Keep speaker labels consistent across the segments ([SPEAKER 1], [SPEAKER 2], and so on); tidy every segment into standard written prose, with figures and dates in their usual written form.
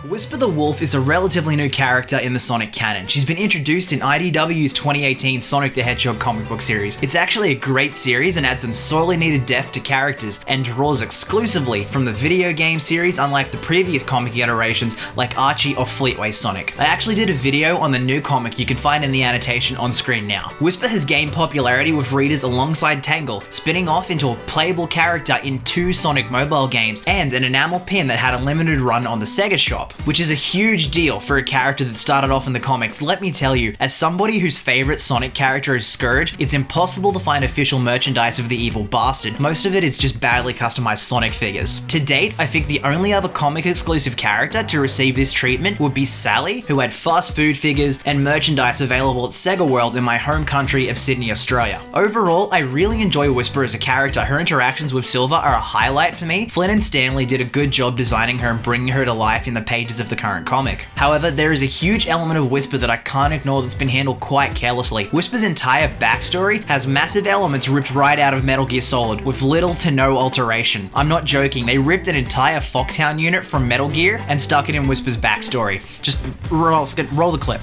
[SPEAKER 1] Whisper the Wolf is a relatively new character in the Sonic canon. She's been introduced in IDW's 2018 Sonic the Hedgehog comic book series. It's actually a great series and adds some sorely needed depth to characters and draws exclusively from the video game series, unlike the previous comic iterations like Archie or Fleetway Sonic. I actually did a video on the new comic you can find in the annotation on screen now. Whisper has gained popularity with readers alongside Tangle, spinning off into a playable character in 2 Sonic mobile games and an enamel pin that had a limited run on the Sega shop, which is a huge deal for a character that started off in the comics. Let me tell you, as somebody whose favorite Sonic character is Scourge, it's impossible to find official merchandise of the evil bastard. Most of it is just badly customized Sonic figures. To date, I think the only other comic exclusive character to receive this treatment would be Sally, who had fast food figures and merchandise available at Sega World in my home country of Sydney, Australia. Overall, I really enjoy Whisper as a character. Her interactions with Silver are a highlight for me. Flynn and Stanley did a good job designing her and bringing her to life in the pages of the current comic. However, there is a huge element of Whisper that I can't ignore that's been handled quite carelessly. Whisper's entire backstory has massive elements ripped right out of Metal Gear Solid, with little to no alteration. I'm not joking, they ripped an entire FOXHOUND unit from Metal Gear and stuck it in Whisper's backstory. Just roll the clip.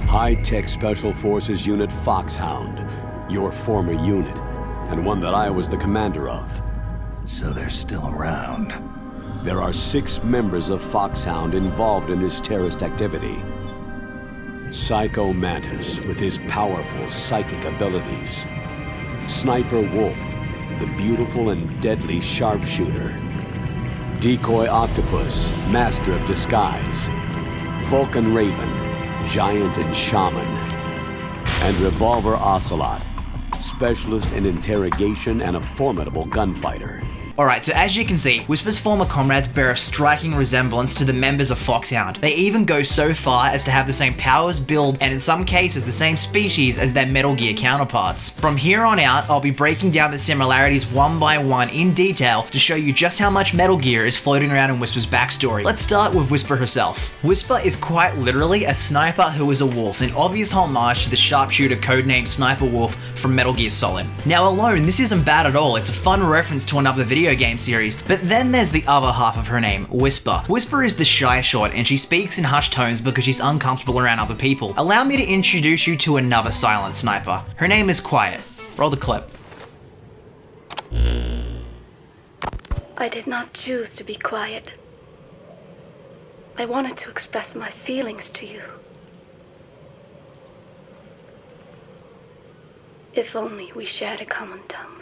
[SPEAKER 2] High-Tech Special Forces Unit FOXHOUND, your former unit, and one that I was the commander of.
[SPEAKER 3] So they're still around.
[SPEAKER 2] There are 6 members of FOXHOUND involved in this terrorist activity. Psycho Mantis, with his powerful psychic abilities. Sniper Wolf, the beautiful and deadly sharpshooter. Decoy Octopus, master of disguise. Vulcan Raven, giant and shaman. And Revolver Ocelot, specialist in interrogation and a formidable gunfighter.
[SPEAKER 1] Alright, so as you can see, Whisper's former comrades bear a striking resemblance to the members of FOXHOUND. They even go so far as to have the same powers, build, and in some cases the same species as their Metal Gear counterparts. From here on out, I'll be breaking down the similarities one by one in detail to show you just how much Metal Gear is floating around in Whisper's backstory. Let's start with Whisper herself. Whisper is quite literally a sniper who is a wolf, an obvious homage to the sharpshooter codenamed Sniper Wolf from Metal Gear Solid. Now alone, this isn't bad at all. It's a fun reference to another video game series, but then there's the other half of her name, Whisper. Whisper is the shy sort, and she speaks in hushed tones because she's uncomfortable around other people. Allow me to introduce you to another silent sniper. Her name is Quiet. Roll the clip.
[SPEAKER 4] I did not choose to be quiet. I wanted to express my feelings to you. If only we shared a common tongue.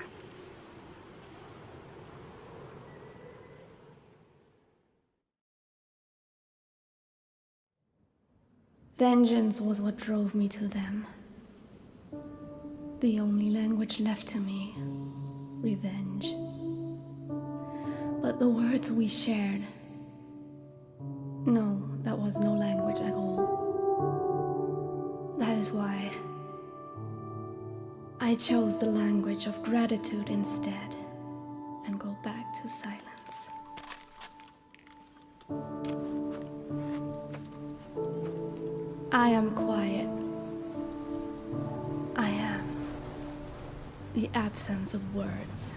[SPEAKER 5] Vengeance was what drove me to them. The only language left to me, revenge. But the words we shared, no, that was no language at all. That is why I chose the language of gratitude instead and go back to silence. I am quiet. I am the absence of words.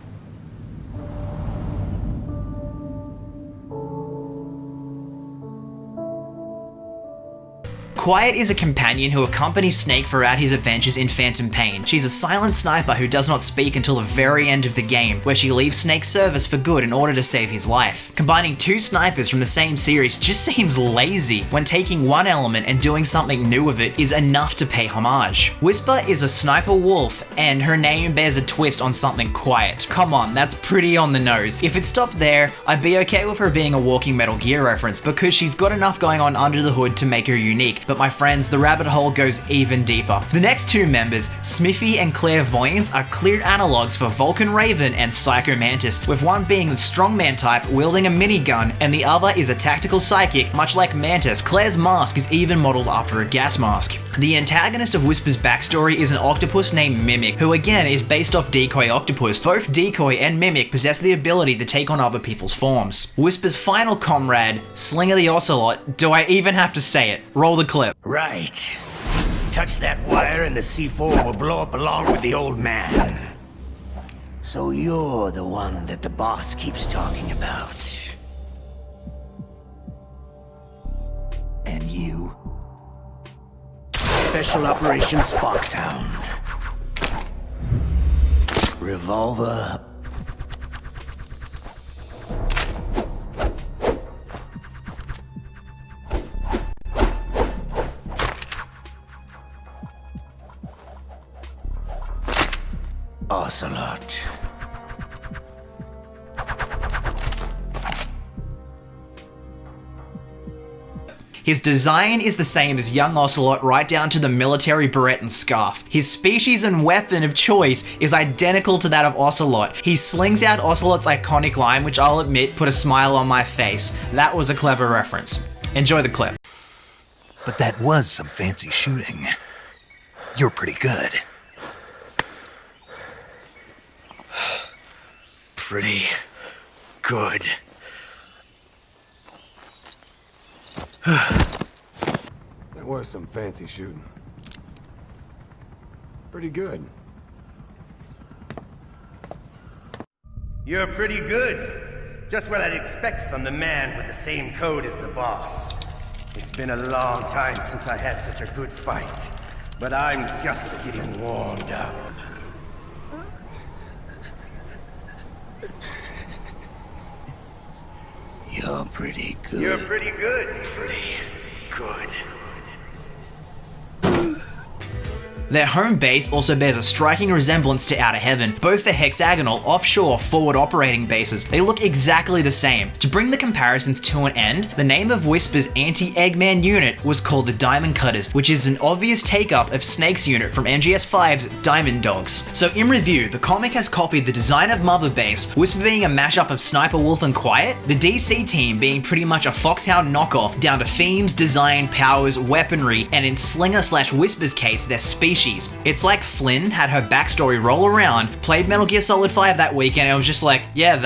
[SPEAKER 1] Quiet is a companion who accompanies Snake throughout his adventures in Phantom Pain. She's a silent sniper who does not speak until the very end of the game, where she leaves Snake's service for good in order to save his life. Combining 2 snipers from the same series just seems lazy, when taking one element and doing something new with it is enough to pay homage. Whisper is a sniper wolf, and her name bears a twist on something quiet. Come on, that's pretty on the nose. If it stopped there, I'd be okay with her being a walking Metal Gear reference, because she's got enough going on under the hood to make her unique. But my friends, the rabbit hole goes even deeper. The next 2 members, Smithy and Clairvoyance, are clear analogues for Vulcan Raven and Psycho Mantis, with one being the strongman type wielding a minigun, and the other is a tactical psychic, much like Mantis. Claire's mask is even modeled after a gas mask. The antagonist of Whisper's backstory is an octopus named Mimic, who again is based off Decoy Octopus. Both Decoy and Mimic possess the ability to take on other people's forms. Whisper's final comrade, Slinger the Ocelot, do I even have to say it? Roll the clip.
[SPEAKER 3] Right. Touch that wire and the C4 will blow up along with the old man. So you're the one that the boss keeps talking about. Special Operations FOXHOUND. Revolver Ocelot.
[SPEAKER 1] His design is the same as young Ocelot right down to the military beret and scarf. His species and weapon of choice is identical to that of Ocelot. He slings out Ocelot's iconic line, which I'll admit put a smile on my face. That was a clever reference. Enjoy the clip.
[SPEAKER 6] But that was some fancy shooting. You're pretty good.
[SPEAKER 3] Pretty good.
[SPEAKER 7] That was some fancy shooting. Pretty good.
[SPEAKER 3] You're pretty good. Just what I'd expect from the man with the same code as the boss. It's been a long time since I had such a good fight, but I'm just getting warmed up. You're pretty good. You're pretty good. Pretty good.
[SPEAKER 1] Their home base also bears a striking resemblance to Outer Heaven. Both the hexagonal, offshore, forward operating bases. They look exactly the same. To bring the comparisons to an end, the name of Whisper's anti-Eggman unit was called the Diamond Cutters, which is an obvious take-up of Snake's unit from MGS5's Diamond Dogs. So in review, the comic has copied the design of Mother Base, Whisper being a mashup of Sniper Wolf and Quiet, the DC team being pretty much a Foxhound knockoff down to themes, design, powers, weaponry, and in Slinger/Whisper's case, their species. It's like Flynn had her backstory roll around, played Metal Gear Solid 5 that weekend, and was just like, yeah,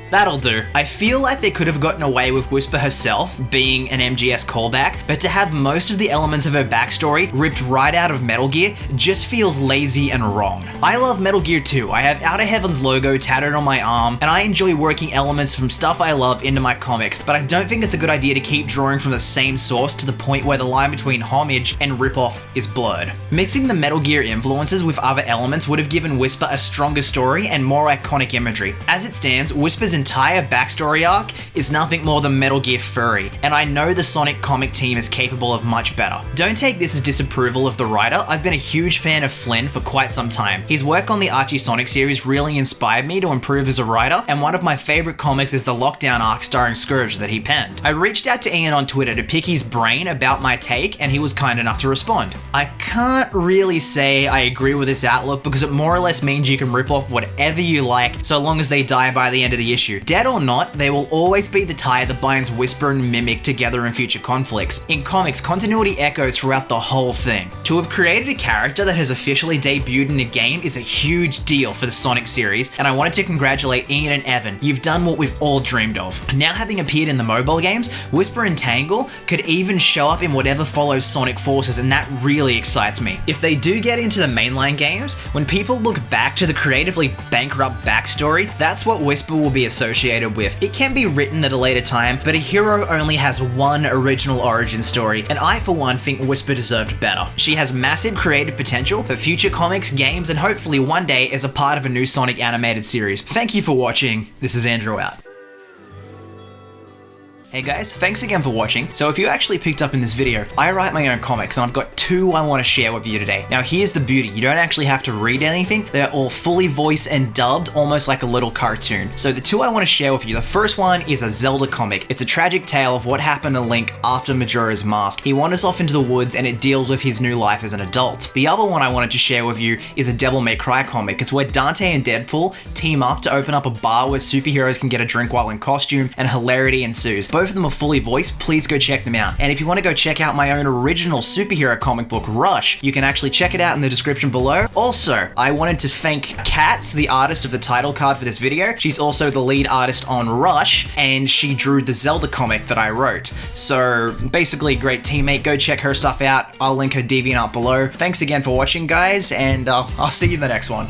[SPEAKER 1] that'll do. I feel like they could have gotten away with Whisper herself being an MGS callback, but to have most of the elements of her backstory ripped right out of Metal Gear just feels lazy and wrong. I love Metal Gear 2. I have Outer Heaven's logo tattooed on my arm, and I enjoy working elements from stuff I love into my comics, but I don't think it's a good idea to keep drawing from the same source to the point where the line between homage and ripoff is blurred. Mixing the Metal Gear influences with other elements would have given Whisper a stronger story and more iconic imagery. As it stands, Whisper's entire backstory arc is nothing more than Metal Gear furry, and I know the Sonic comic team is capable of much better. Don't take this as disapproval of the writer. I've been a huge fan of Flynn for quite some time. His work on the Archie Sonic series really inspired me to improve as a writer, and one of my favorite comics is the Lockdown arc starring Scourge that he penned. I reached out to Ian on Twitter to pick his brain about my take, and he was kind enough to respond. I can't really say I agree with this outlook because it more or less means you can rip off whatever you like so long as they die by the end of the issue. Dead or not, they will always be the tie that binds Whisper and Mimic together in future conflicts. In comics, continuity echoes throughout the whole thing. To have created a character that has officially debuted in a game is a huge deal for the Sonic series, and I wanted to congratulate Ian and Evan. You've done what we've all dreamed of. Now having appeared in the mobile games, Whisper and Tangle could even show up in whatever follows Sonic Forces, and that really excites me. If they do get into the mainline games, when people look back to the creatively bankrupt backstory, that's what Whisper will be associated with. It can be written at a later time, but a hero only has one original origin story, and I for one think Whisper deserved better. She has massive creative potential for future comics, games, and hopefully one day as a part of a new Sonic animated series. Thank you for watching. This is Andrew out. Hey guys, thanks again for watching. So if you actually picked up in this video, I write my own comics and I've got two I want to share with you today. Now here's the beauty, you don't actually have to read anything, they're all fully voiced and dubbed almost like a little cartoon. So the two I want to share with you, the first one is a Zelda comic. It's a tragic tale of what happened to Link after Majora's Mask. He wanders off into the woods and it deals with his new life as an adult. The other one I wanted to share with you is a Devil May Cry comic. It's where Dante and Deadpool team up to open up a bar where superheroes can get a drink while in costume and hilarity ensues. Both of them are fully voiced, please go check them out. And if you want to go check out my own original superhero comic book, Rush, you can actually check it out in the description below. Also, I wanted to thank Katz, the artist of the title card for this video. She's also the lead artist on Rush, and she drew the Zelda comic that I wrote. So basically, great teammate, go check her stuff out. I'll link her DeviantArt below. Thanks again for watching, guys, and I'll see you in the next one.